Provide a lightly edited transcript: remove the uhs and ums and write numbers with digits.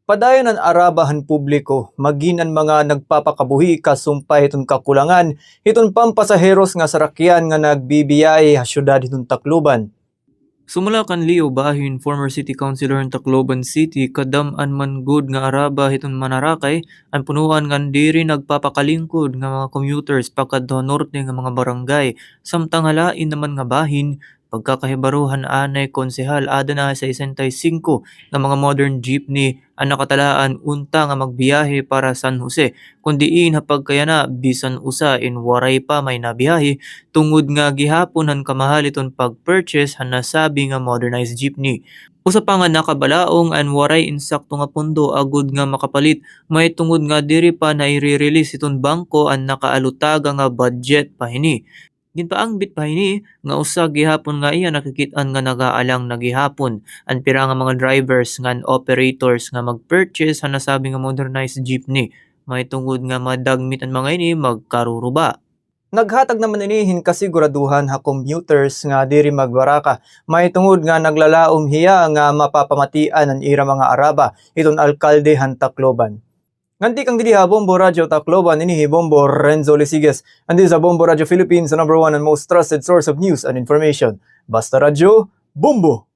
Padayon ang arabahan publiko, magin ang mga nagpapakabuhi kasumpay itong kakulangan, itong pampasaheros nga sarakyan nga nagbibiyahe ha syudad itong Tacloban. Sumula kan Leo Bahin, former city councilor ng Tacloban City, kadam-an man good nga araba hiton manarakay, ang punuan nga diri nagpapakalingkod nga mga commuters pakadto norte nga mga barangay. Samtang halain naman nga bahin, pagkakahibaruhan anay konsehal ada na sa 65 nga mga modern jeepney ang nakatalaan unta nga magbiyahe para San Jose. Kundiin hapag kaya na bisan usa in waray pa may nabiyahe tungod nga gihapon han kamahal iton pag-purchase han nasabi nga modernized jeepney. Usa pa nga nakabalaong an waray insakto nga pondo agud nga makapalit may tungod nga diri pa naire-release iton bangko ang nakaalutaga nga budget pahini. Ginpaangbit pahini nga usa gihapon nga iya nakikit-an nga nagaalang na gihapon ang pira nga mga drivers ngan operators nga mag-purchase han nasabi nga modernized jeepney. May tungod nga madagmit ang mga ini magkaruruba. Naghatag naman inihin kasiguraduhan ha commuters nga diri magbaraka, may tungod nga naglalaom hiya nga mapapamatian ang ira mga araba, iton alkalde han Tacloban. Nganti kang dili ha Bombo Radio Tacloban, inihi Bombo Renzo Lisiges, andi sa Bombo Radio Philippines, the #1 and most trusted source of news and information. Basta Radio, Bombo!